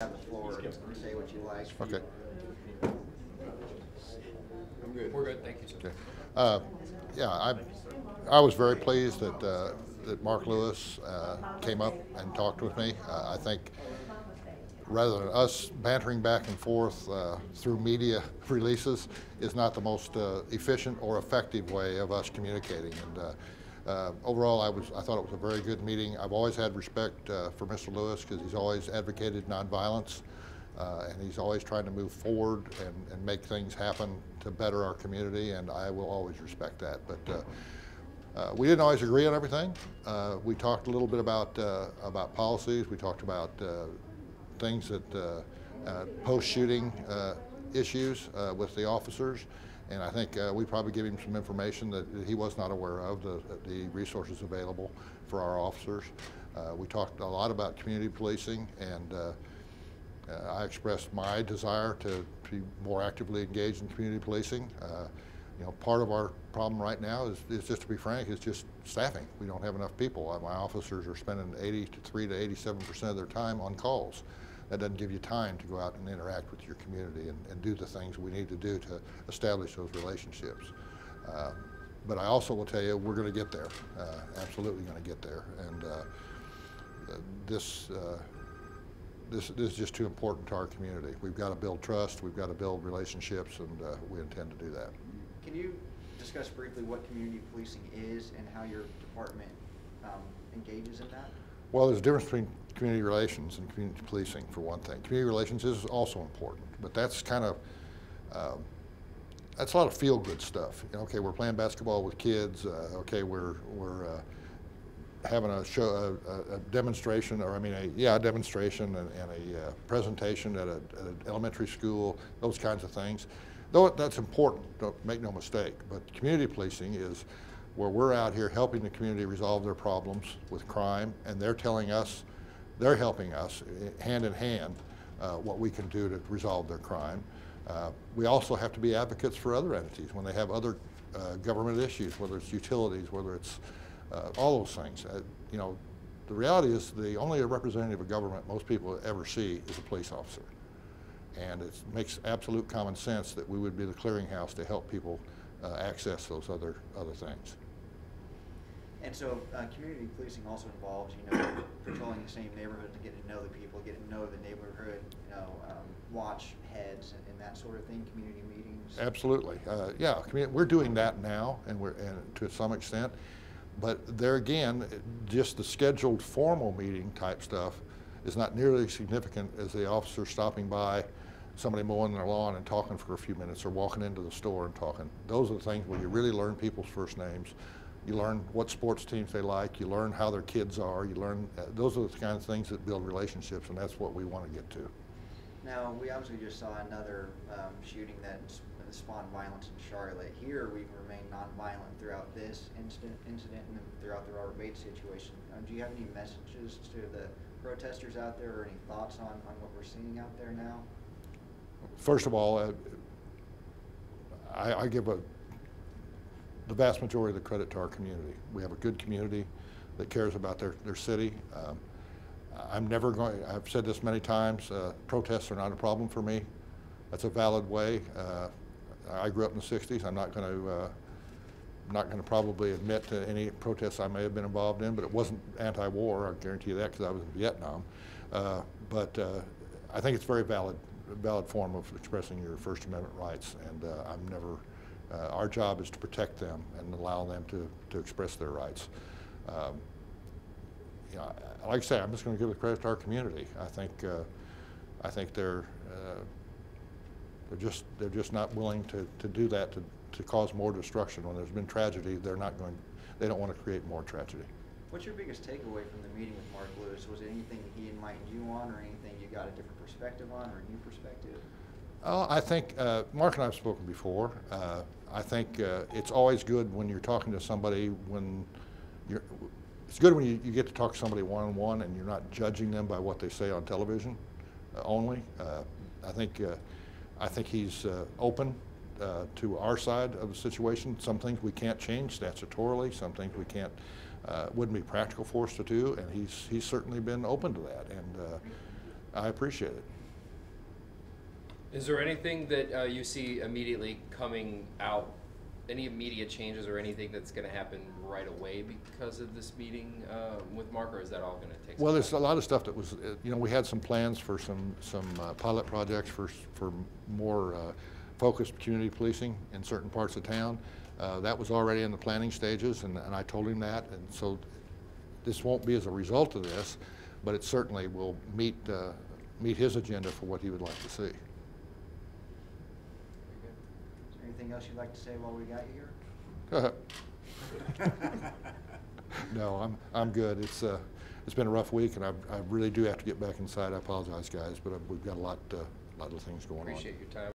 Have the floor and say what you like. Okay. I'm good. We're good, thank you, sir. Okay. Yeah, I was very pleased that that Mark Lewis came up and talked with me. I think rather than us bantering back and forth through media releases is not the most efficient or effective way of us communicating. And overall, I thought it was a very good meeting. I've always had respect for Mr. Lewis because he's always advocated nonviolence, and he's always trying to move forward and make things happen to better our community, and I will always respect that. But we didn't always agree on everything. We talked a little bit about policies. We talked about things that post-shooting issues with the officers. And I think we probably gave him some information that he was not aware of, the resources available for our officers. We talked a lot about community policing, and I expressed my desire to be more actively engaged in community policing. You know, part of our problem right now is just, to be frank, is just staffing. We don't have enough people. My officers are spending 83 to 87% of their time on calls. That doesn't give you time to go out and interact with your community and do the things we need to do to establish those relationships. But I also will tell you, we're going to get there, absolutely going to get there. And this is just too important to our community. We've got to build trust, we've got to build relationships, and we intend to do that. Can you discuss briefly what community policing is and how your department engages in that? Well, there's a difference between community relations and community policing, for one thing. Community relations is also important, but that's kind of, that's a lot of feel-good stuff. You know, okay, we're playing basketball with kids. Okay, we're having a demonstration, or a demonstration and a presentation at an elementary school, those kinds of things. Though that's important, don't make no mistake, but community policing is where we're out here helping the community resolve their problems with crime, and they're telling us, they're helping us hand in hand what we can do to resolve their crime. We also have to be advocates for other entities when they have other government issues, whether it's utilities, whether it's all those things. You know, the reality is the only representative of government most people ever see is a police officer. And it makes absolute common sense that we would be the clearinghouse to help people access those other things. And so community policing also involves, you know, patrolling the same neighborhood to get to know the people, get to know the neighborhood, you know, watch heads and that sort of thing, community meetings. Absolutely, yeah. We're doing that now, and to some extent. But there again, just the scheduled formal meeting type stuff is not nearly as significant as the officer stopping by, somebody mowing their lawn and talking for a few minutes, or walking into the store and talking. Those are the things where you really learn people's first names. You learn what sports teams they like. You learn how their kids are. You learn, those are the kind of things that build relationships, and that's what we want to get to. Now, we obviously just saw another shooting that spawned violence in Charlotte. Here, we've remained nonviolent throughout this incident and throughout the Robert Bates situation. Do you have any messages to the protesters out there, or any thoughts on what we're seeing out there now? First of all, I give the vast majority of the credit to our community. We have a good community that cares about their city. I've said this many times, protests are not a problem for me. That's a valid way. I grew up in the 60s. I'm not going to probably admit to any protests I may have been involved in, but it wasn't anti-war, I guarantee you that, because I was in Vietnam. But I think it's a very valid form of expressing your First Amendment rights, and our job is to protect them and allow them to express their rights. You know, like I say, I'm just going to give the credit to our community. I think they're just not willing to do that, to cause more destruction. When there's been tragedy, they don't want to create more tragedy. What's your biggest takeaway from the meeting with Mark Lewis? Was it anything he enlightened you on, or anything you got a different perspective on, or a new perspective? I think Mark and I have spoken before. I think it's always good when you're talking to somebody it's good when you get to talk to somebody one-on-one and you're not judging them by what they say on television only. I think he's open to our side of the situation. Some things we can't change statutorily. Some things we can't, wouldn't be practical for us to do, and he's certainly been open to that. And I appreciate it. Is there anything that you see immediately coming out, any immediate changes or anything that's going to happen right away because of this meeting with Mark, or is that all going to take some Well, there's a time? lot of stuff that was, you know, we had some plans for some pilot projects for more focused community policing in certain parts of town. That was already in the planning stages, and I told him that, and so this won't be as a result of this, but it certainly will meet his agenda for what he would like to see. Is there anything else you'd like to say while we got you here? No, I'm good. It's been a rough week, and I really do have to get back inside. I apologize, guys, but we've got a lot of things going on. Appreciate your time.